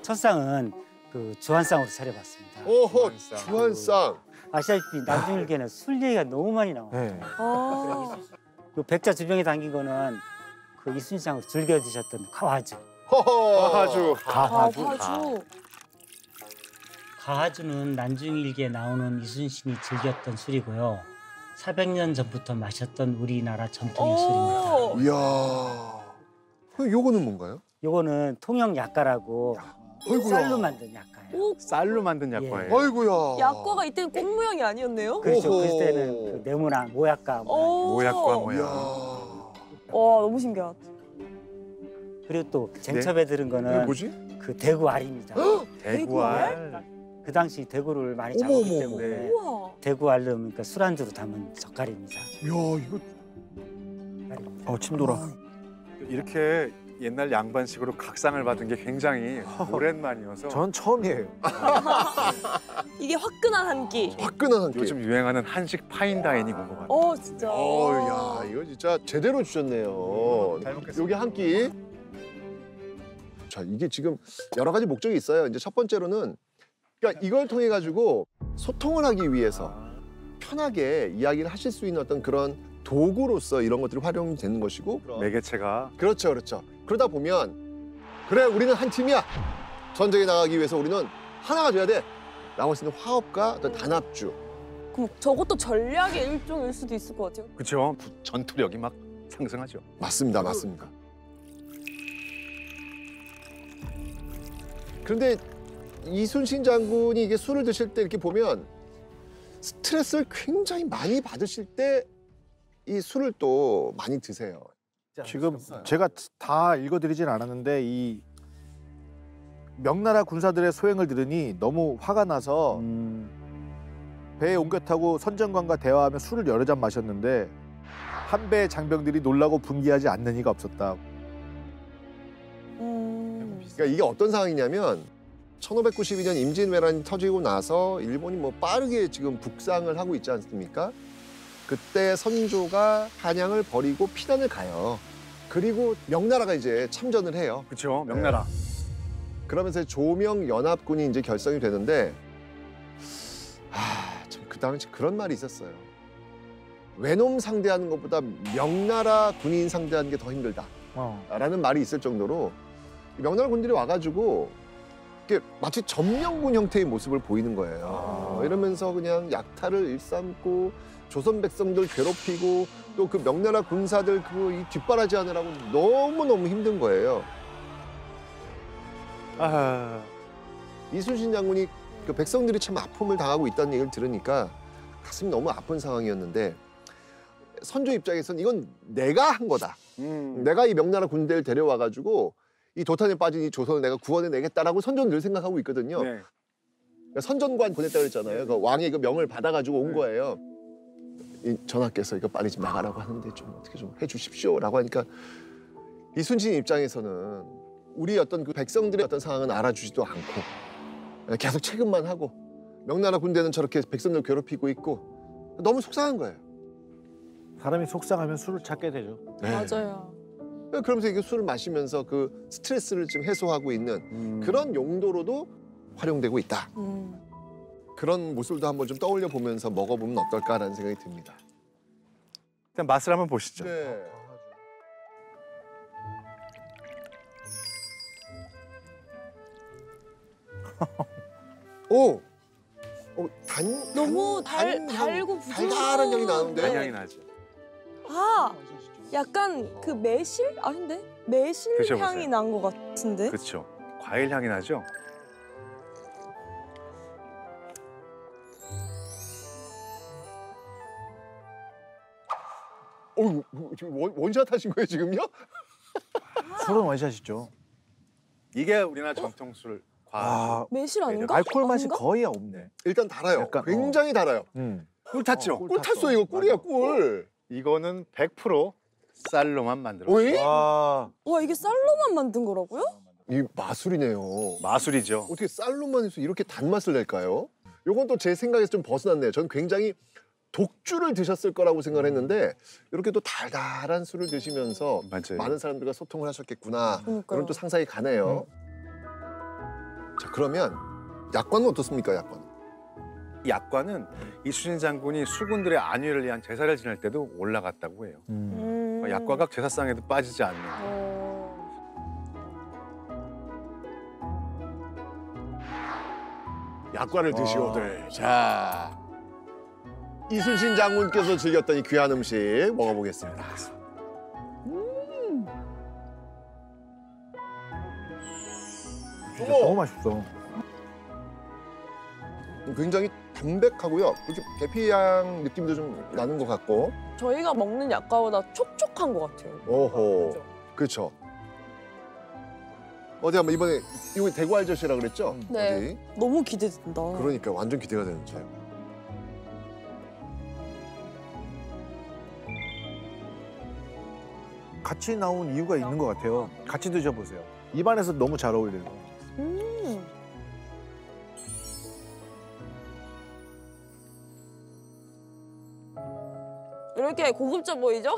첫 상은 그 주한상으로 차려봤습니다. 오호, 주한상. 아시다시피 난중일기에는 술 얘기가 너무 많이 나와요. 네. 그 백자 주병에 담긴 거는 그 이순신상을 즐겨 드셨던 가화주. 허허. 가화주. 가화주는 난중일기에 나오는 이순신이 즐겼던 술이고요. 400년 전부터 마셨던 우리나라 전통의 술입니다. 이야. 그럼 요거는 뭔가요? 요거는 통영 약과라고 아이고야. 쌀로 만든 약과예요. 오, 쌀로 만든 약과예요. 아이고야. 약과가 이때는 꽃 모양이 아니었네요? 그렇죠. 오호. 그때는 그 네모나 모약과 모약과 모약. 이야. 와, 너무 신기하다. 그리고 또 쟁첩에 들은 이게 거는 뭐지? 그 대구 알입니다. 대구알. 그 당시 대구를 많이 어머, 잡았기 어머, 때문에 우와. 대구 알름 그러니까 술안주로 담은 젓갈입니다. 이야, 이거 침 돌아. 이렇게 옛날 양반식으로 각상을 받은 게 굉장히 오랜만이어서 전 처음이에요. 이게 화끈한 한 끼. 화끈한 한 끼. 요즘 유행하는 한식 파인다이닝 온 것 같아요. 진짜. 야, 이거 진짜 제대로 주셨네요. 잘 먹겠습니다. 여기 한 끼. 자, 이게 지금 여러 가지 목적이 있어요. 이제 첫 번째로는 그러니까 이걸 통해 가지고 소통을 하기 위해서 편하게 이야기를 하실 수 있는 어떤 그런 도구로서 이런 것들이 활용되는 것이고. 매개체가 그렇죠, 그렇죠. 그러다 보면 그래, 우리는 한 팀이야. 전쟁에 나가기 위해서 우리는 하나가 돼야 돼. 라고 할 수 있는 화합과 어떤 단합주. 그럼 저것도 전략의 일종일 수도 있을 것 같아요. 그렇죠. 전투력이 막 상승하죠. 맞습니다, 맞습니다. 그런데 이순신 장군이 이게 술을 드실 때 이렇게 보면 스트레스를 굉장히 많이 받으실 때 이 술을 또 많이 드세요. 지금 제가 다 읽어드리진 않았는데 이 명나라 군사들의 소행을 들으니 너무 화가 나서 배에 옮겨 타고 선정관과 대화하며 술을 여러 잔 마셨는데 한 배의 장병들이 놀라고 분기하지 않는 이가 없었다. 그러니까 이게 어떤 상황이냐면 1592년 임진왜란이 터지고 나서 일본이 뭐 빠르게 지금 북상을 하고 있지 않습니까? 그때 선조가 한양을 버리고 피난을 가요. 그리고 명나라가 이제 참전을 해요. 그렇죠. 명나라. 그러면서 조명 연합군이 이제 결성이 되는데 참 그 당시 그런 말이 있었어요. 외놈 상대하는 것보다 명나라 군인 상대하는 게 더 힘들다라는 말이 있을 정도로 명나라 군들이 와가지고 이게 마치 점령군 형태의 모습을 보이는 거예요. 이러면서 그냥 약탈을 일삼고 조선 백성들 괴롭히고 또 그 명나라 군사들 그 이 뒷바라지 하느라고 너무너무 힘든 거예요. 이순신 장군이 그 백성들이 참 아픔을 당하고 있다는 얘기를 들으니까 가슴이 너무 아픈 상황이었는데 선조 입장에서는 이건 내가 한 거다. 내가 이 명나라 군대를 데려와가지고 이 도탄에 빠진 이 조선을 내가 구원해내겠다라고 선조는 늘 생각하고 있거든요. 네. 그러니까 선전관 보냈다 그랬잖아요. 그 왕의 그 명을 받아가지고 온 거예요. 이 전하께서 이거 빨리 좀 나가라고 하는데 좀 어떻게 좀 해주십시오라고 하니까 이순신 입장에서는 우리 어떤 그 백성들의 어떤 상황은 알아주지도 않고 계속 체급만 하고 명나라 군대는 저렇게 백성들 괴롭히고 있고 너무 속상한 거예요. 사람이 속상하면 술을 찾게 되죠. 네. 맞아요. 그러면서 이게 술을 마시면서 그 스트레스를 좀 해소하고 있는 그런 용도로도 활용되고 있다. 그런 모습도 한번 좀 떠올려 보면서 먹어보면 어떨까라는 생각이 듭니다. 일단 맛을 한번 보시죠. 네. 오, 너무 달고 부드러워. 달달한 향이 나는데. 단향이 나죠. 약간 그 매실? 아닌데? 매실 드셔보세요. 향이 난 것 같은데? 그렇죠. 과일 향이 나죠. 지금 원샷 하신 거예요 지금요? 술은 원샷이죠. 이게 우리나라 전통술 과일. 매실 아닌가? 알코올 맛이 아닌가? 거의 없네. 일단 달아요. 약간, 굉장히 달아요. 꿀 탔죠. 꿀 탔어 이거 꿀이야 꿀. 이거는 100% 쌀로만 만들었어요. 오이? 와, 이게 쌀로만 만든 거라고요? 이 마술이네요. 마술이죠. 어떻게 쌀로만 해서 이렇게 단맛을 낼까요? 요건 또 제 생각에서 좀 벗어났네요. 전 굉장히 독주를 드셨을 거라고 생각을 했는데 이렇게 또 달달한 술을 드시면서 맞아요. 많은 사람들과 소통을 하셨겠구나. 그러니까요. 그런 또 상상이 가네요. 자, 그러면 약관은 어떻습니까, 약관? 이 약관은 이순신 장군이 수군들의 안위를 위한 제사를 지낼 때도 올라갔다고 해요. 약과가 제사상에도 빠지지 않는. 약과를 드시오들. 자, 이순신 장군께서 즐겼던 이 귀한 음식 먹어보겠습니다. 너무 맛있어. 굉장히 담백하고요. 그렇게 계피향 느낌도 좀 나는 것 같고. 저희가 먹는 약과보다 촉촉한 것 같아요. 오호. 그렇죠. 어디 한번 이번에 이거 대구 알젓이라 그랬죠? 네. 어디? 너무 기대된다. 그러니까 완전 기대가 되는 차요. 같이 나온 이유가 있는 것 같아요. 같이 드셔보세요. 입안에서 너무 잘 어울려요. 이렇게 고급져 보이죠?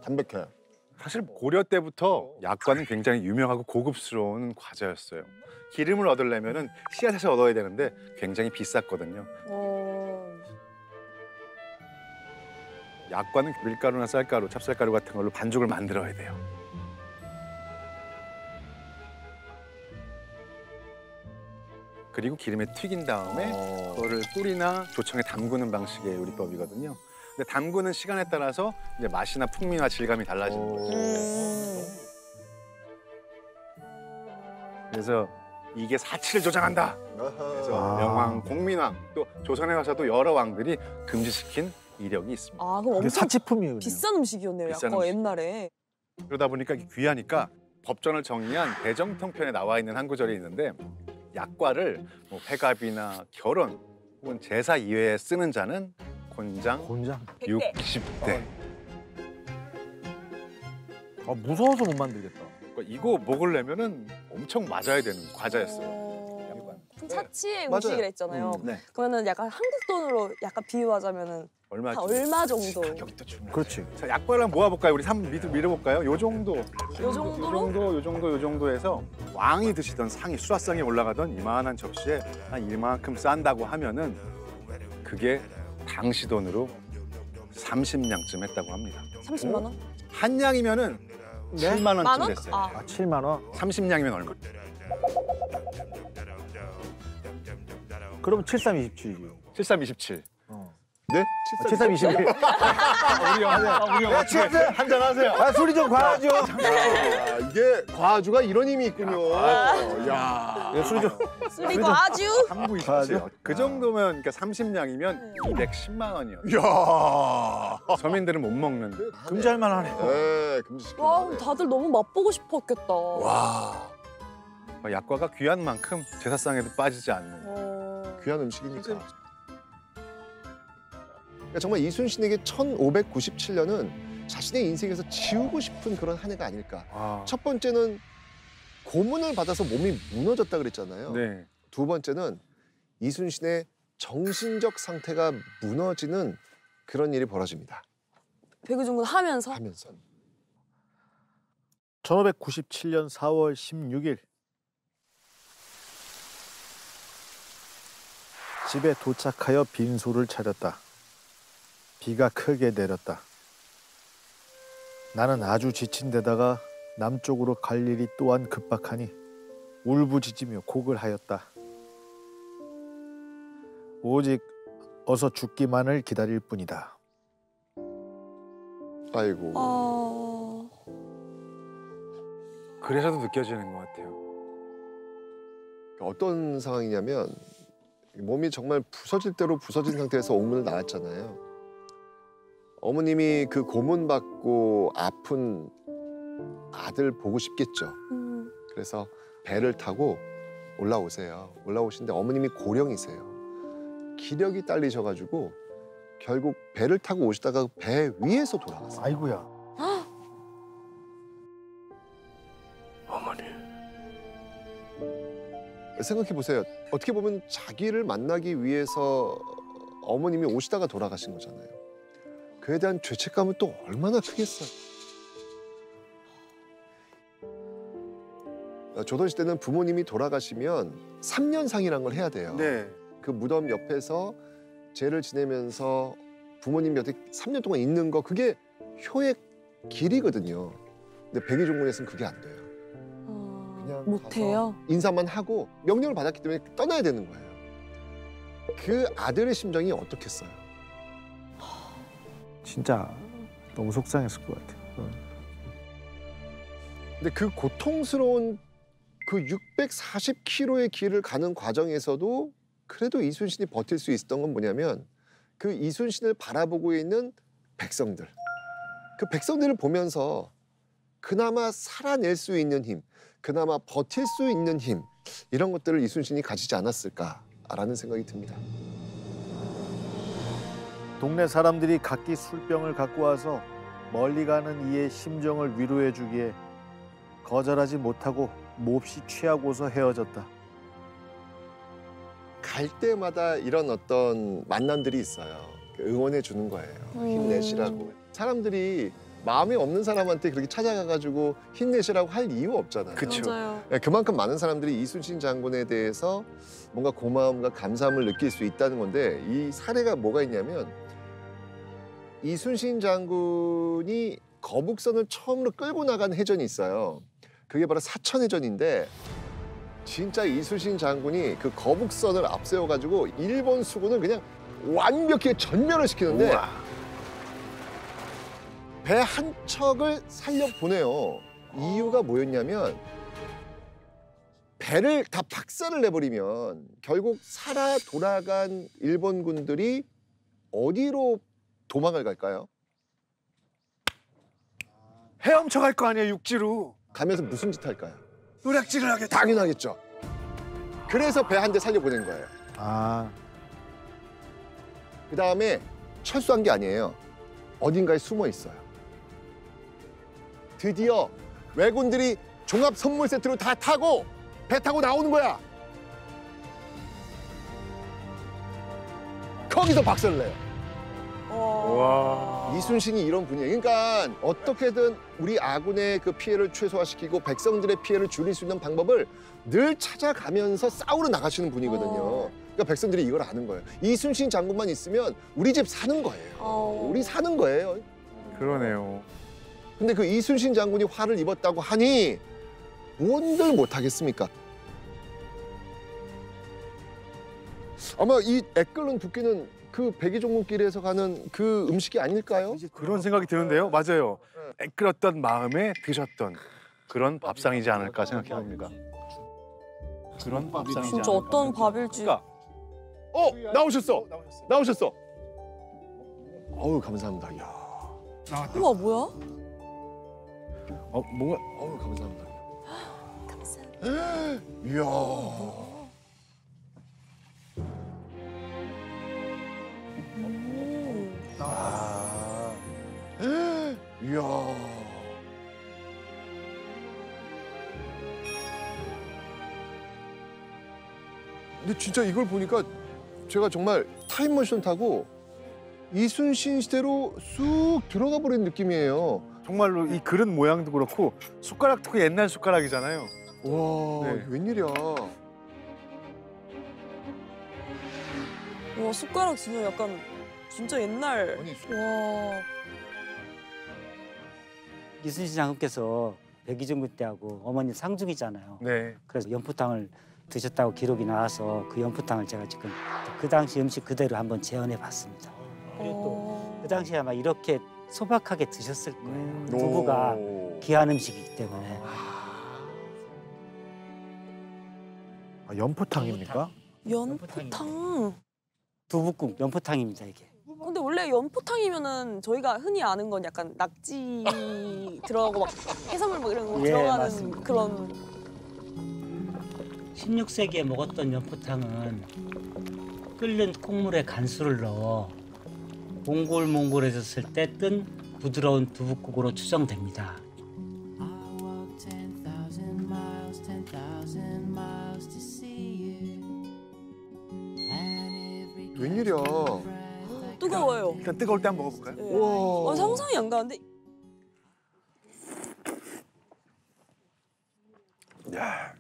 담백해. 사실 고려 때부터 약과는 굉장히 유명하고 고급스러운 과자였어요. 기름을 얻으려면은 씨앗에서 얻어야 되는데 굉장히 비쌌거든요. 약과는 밀가루나 쌀가루, 찹쌀가루 같은 걸로 반죽을 만들어야 돼요. 그리고 기름에 튀긴 다음에 그거를 꿀이나 조청에 담그는 방식의 요리법이거든요. 근데 담그는 시간에 따라서 이제 맛이나 풍미나 질감이 달라지는 거죠. 그래서 이게 사치를 조장한다. 그래서 명왕, 공민왕, 또 조선에 가서도 여러 왕들이 금지시킨 이력이 있습니다. 아, 그럼 이게 엄청 사치품이에요. 비싼 음식이었네요. 비싼 약과 음식. 옛날에. 그러다 보니까 이게 귀하니까 법전을 정리한 대정통편에 나와 있는 한 구절이 있는데 약과를 뭐 회갑이나 결혼 혹은 제사 이외에 쓰는 자는 곤장 곤장. 60대. 아, 무서워서 못 만들겠다. 그러니까 이거 먹으려면은 엄청 맞아야 되는 과자였어요. 사치의 맞아요. 음식이라 했잖아요. 네. 그러면은 약간 한국 돈으로 약간 비유하자면은 얼마? 한 얼마 정도? 가격이 또 중요해. 그렇지. 자, 약과를 한번 모아볼까요? 우리 한번 밀어볼까요? 요 정도. 요 정도로? 요 정도에서 왕이 드시던 상이 수라상에 올라가던 이만한 접시에 한 이만큼 싼다고 하면은 그게 당시 돈으로 30냥쯤 했다고 합니다. 30만 원? 한 냥이면은 7만 만 원쯤 원? 됐어요. 아. 아, 7만 원? 30냥이면 얼마? 그럼 7327이죠. 7327. 네? 7321. 우리 형 한잔 하세요. 아, 술이 좀 과하죠. 아, 이게 과주가 이런 힘이 있군요. 야. 예, 술이 좀. 그리고 아주 한부 과하죠? 있어요. 그 정도면 그러니까 30냥이면 210만 원이요. 야. 서민들은 못 먹는. 금지할 만하네. 네, 금지시켜. 와, 그럼 다들 너무 맛보고 싶었겠다. 와. 약과가 귀한 만큼 제사상에도 빠지지 않는. 귀한 음식이니까. 그러니까 정말 이순신에게 1597년은 자신의 인생에서 지우고 싶은 그런 한 해가 아닐까. 아, 첫 번째는 고문을 받아서 몸이 무너졌다 그랬잖아요. 네. 두 번째는 이순신의 정신적 상태가 무너지는 그런 일이 벌어집니다. 배구중군 하면서? 하면서. 1597년 4월 16일 집에 도착하여 빈소를 차렸다. 비가 크게 내렸다. 나는 아주 지친 데다가 남쪽으로 갈 일이 또한 급박하니 울부짖으며 곡을 하였다. 오직 어서 죽기만을 기다릴 뿐이다. 아이고. 그래서도 느껴지는 것 같아요. 어떤 상황이냐면 몸이 정말 부서질 대로 부서진 상태에서 옥문을 나왔잖아요. 어머님이 그 고문 받고 아픈 아들 보고 싶겠죠. 그래서 배를 타고 올라오세요. 올라오시는데 어머님이 고령이세요. 기력이 딸리셔가지고 결국 배를 타고 오시다가 배 위에서 돌아갔어요. 아이고야. 어머니. 생각해 보세요. 어떻게 보면 자기를 만나기 위해서 어머님이 오시다가 돌아가신 거잖아요. 그에 대한 죄책감은 또 얼마나 크겠어요. 조선시대는 부모님이 돌아가시면 3년상이라는 걸 해야 돼요. 네. 그 무덤 옆에서 제를 지내면서 부모님 곁에 3년 동안 있는 거 그게 효의 길이거든요. 근데 백의종군에서는 그게 안 돼요. 그냥 못해요? 가서 인사만 하고 명령을 받았기 때문에 떠나야 되는 거예요. 그 아들의 심정이 어떻겠어요? 진짜 너무 속상했을 것 같아요. 근데 그 고통스러운 그 640km의 길을 가는 과정에서도 그래도 이순신이 버틸 수 있었던 건 뭐냐면 그 이순신을 바라보고 있는 백성들. 그 백성들을 보면서 그나마 살아낼 수 있는 힘, 그나마 버틸 수 있는 힘 이런 것들을 이순신이 가지지 않았을까라는 생각이 듭니다. 동네 사람들이 각기 술병을 갖고 와서 멀리 가는 이의 심정을 위로해 주기에 거절하지 못하고 몹시 취하고서 헤어졌다. 갈 때마다 이런 어떤 만남들이 있어요. 응원해 주는 거예요. 힘내시라고. 사람들이 마음이 없는 사람한테 그렇게 찾아가가지고 힘내시라고 할 이유 없잖아요. 그쵸. 맞아요. 그만큼 많은 사람들이 이순신 장군에 대해서 뭔가 고마움과 감사함을 느낄 수 있다는 건데 이 사례가 뭐가 있냐면 이순신 장군이 거북선을 처음으로 끌고 나간 해전이 있어요. 그게 바로 사천해전인데 진짜 이순신 장군이 그 거북선을 앞세워가지고 일본 수군을 그냥 완벽히 전멸을 시키는데 우와. 배 한 척을 살려보내요. 이유가 뭐였냐면 배를 다 박살을 내버리면 결국 살아 돌아간 일본군들이 어디로 도망을 갈까요? 헤엄쳐 갈 거 아니에요, 육지로. 가면서 무슨 짓 할까요? 노략질을 하겠다. 당연하겠죠. 그래서 배 한 대 살려보낸 거예요. 아, 그 다음에 철수한 게 아니에요. 어딘가에 숨어 있어요. 드디어 왜군들이 종합 선물 세트로 다 타고 배 타고 나오는 거야. 거기서 박살을 내요. 와. 이순신이 이런 분이에요. 그러니까 어떻게든 우리 아군의 그 피해를 최소화시키고 백성들의 피해를 줄일 수 있는 방법을 늘 찾아가면서 싸우러 나가시는 분이거든요. 그러니까 백성들이 이걸 아는 거예요. 이순신 장군만 있으면 우리 집 사는 거예요. 우리 사는 거예요. 그러네요. 근데 그 이순신 장군이 화를 입었다고 하니 뭔들 못하겠습니까? 아마 이 애끓는 두께는 그 백의종군길에서 가는 그 음식이 아닐까요? 그런 생각이 드는데요. 맞아요. 애끓었던 마음에 드셨던 그런 밥상이지 않을까 생각해 봅니다. 그런 밥상이지 진짜 않을까. 어떤 밥일지. 그러니까 나오셨어. 나오셨어. 어우 감사합니다. 이야. 우와 뭐야? 뭔가 어우 감사합니다. 감사합니다. 이야. 이야. 근데 진짜 이걸 보니까 제가 정말 타임머신 타고 이순신 시대로 쑥 들어가 버린 느낌이에요. 정말로 이 그릇 모양도 그렇고 숟가락도 그 옛날 숟가락이잖아요. 와, 네. 이게 웬일이야. 와 숟가락 진짜 약간 진짜 옛날. 아니, 와. 이순신 장군께서 백의종군 때하고 어머니 상중이잖아요. 네. 그래서 연포탕을 드셨다고 기록이 나와서 그 연포탕을 제가 지금 그 당시 음식 그대로 한번 재현해 봤습니다. 그리고 또 그 당시에 아마 이렇게 소박하게 드셨을 거예요. 두부가 귀한 음식이기 때문에. 아, 연포탕입니까? 연포탕. 두부국 연포탕입니다 이게. 근데 원래 연포탕이면은 저희가 흔히 아는 건 약간 낙지 들어가고 막 해산물 뭐 이런 거 예, 들어가는 맞습니다. 그런. 16세기에 먹었던 연포탕은 끓는 콩물에 간수를 넣어 몽골해졌을 때 뜬 부드러운 두부국으로 추정됩니다. 웬일이야. 뜨거워요. 일단 뜨거울 때 한번 먹어볼까요? 네. 와. 상상이 안 가는데. 야.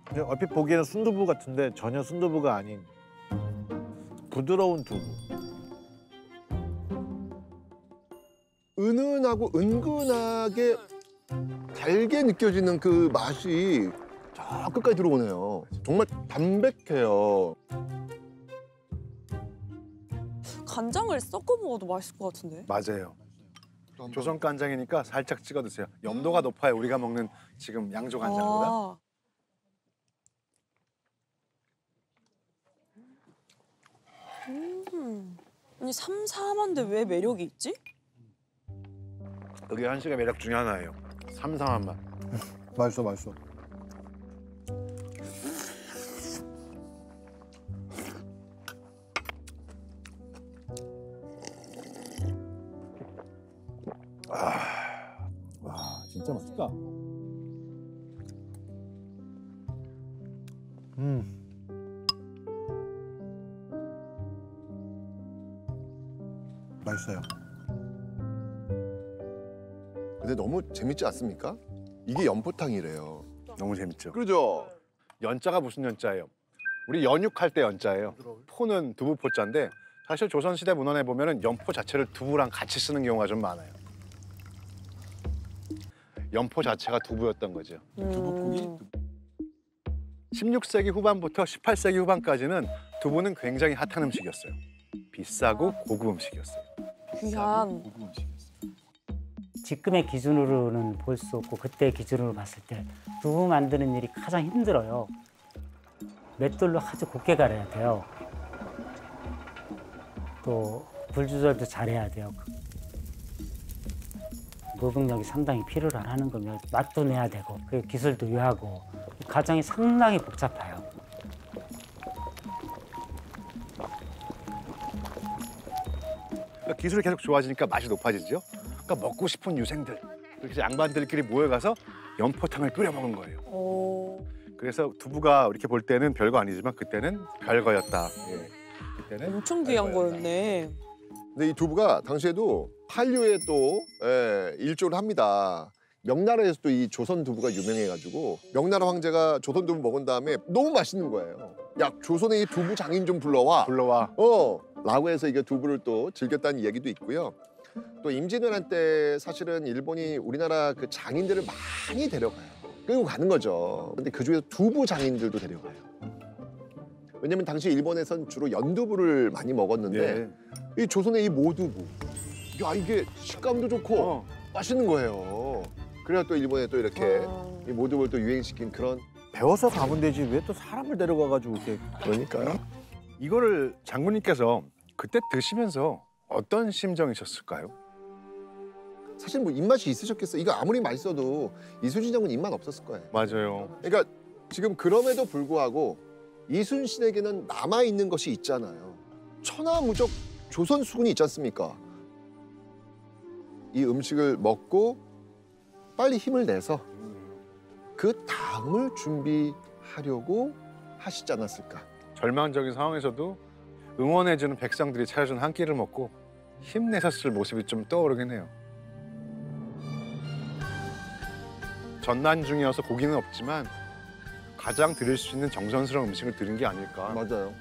근데 얼핏 보기에는 순두부 같은데 전혀 순두부가 아닌 부드러운 두부. 은은하고 은근하게 달게 느껴지는 그 맛이 저 끝까지 들어오네요. 정말 담백해요. 간장을 섞어 먹어도 맛있을 것 같은데. 맞아요. 조선 간장이니까 살짝 찍어 드세요. 염도가 높아요. 우리가 먹는 지금 양조 간장보다. 아. 아니 삼삼한데 왜 매력이 있지? 여기 한식의 매력 중에 하나예요. 삼삼한 맛. 맛있어, 맛있어. 와, 진짜 맛있다. 맛있어요. 근데 너무 재밌지 않습니까? 이게 연포탕이래요. 너무 재밌죠. 그러죠? 연자가 무슨 연자예요? 우리 연육할 때 연자예요. 포는 두부 포자인데 사실 조선시대 문헌에 보면은 연포 자체를 두부랑 같이 쓰는 경우가 좀 많아요. 연포 자체가 두부였던 거죠. 두부고기. 16세기 후반부터 18세기 후반까지는 두부는 굉장히 핫한 음식이었어요. 비싸고 고급 음식이었어요. 귀한. 고급 음식이었어. 지금의 기준으로는 볼 수 없고 그때 기준으로 봤을 때 두부 만드는 일이 가장 힘들어요. 맷돌로 아주 곱게 갈아야 돼요. 또 불 조절도 잘해야 돼요. 노동력이 상당히 필요로 하는 거면 맛도 내야 되고 그 기술도 요하고 과정이 상당히 복잡해요. 그러니까 기술이 계속 좋아지니까 맛이 높아지죠. 그러니까 먹고 싶은 유생들, 그렇게 양반들끼리 모여가서 연포탕을 끓여 먹은 거예요. 오. 그래서 두부가 이렇게 볼 때는 별거 아니지만 그때는 별거였다. 예. 그때는 엄청 귀한 거였네. 근데 이 두부가 당시에도 한류에 또 일조를 합니다. 명나라에서 또 이 조선 두부가 유명해가지고 명나라 황제가 조선 두부 먹은 다음에 너무 맛있는 거예요. 야, 조선의 이 두부 장인 좀 불러와. 불러와. 라고 해서 이게 두부를 또 즐겼다는 이야기도 있고요. 또 임진왜란 때 사실은 일본이 우리나라 그 장인들을 많이 데려가요. 끌고 가는 거죠. 근데 그중에서 두부 장인들도 데려가요. 왜냐면 당시 일본에선 주로 연두부를 많이 먹었는데 이 조선의 이 모두부, 야 이게 식감도 좋고 맛있는 거예요. 그래야 또 일본에 또 이렇게 이 모두부를 또 유행시킨 그런. 배워서 가면 되지 왜 또 사람을 데려가가지고 이렇게. 그러니까요. 이거를 장군님께서 그때 드시면서 어떤 심정이셨을까요? 사실 뭐 입맛이 있으셨겠어요. 이거 아무리 맛있어도 이순신 장군 입맛 없었을 거예요. 맞아요. 그러니까 지금 그럼에도 불구하고 이순신에게는 남아있는 것이 있잖아요. 천하무적 조선 수군이 있지 않습니까? 이 음식을 먹고 빨리 힘을 내서 그 다음을 준비하려고 하시지 않았을까. 절망적인 상황에서도 응원해주는 백성들이 차려준 한 끼를 먹고 힘내셨을 모습이 좀 떠오르긴 해요. 전난 중이어서 고기는 없지만 가장 드릴 수 있는 정성스러운 음식을 드린 게 아닐까. 맞아요.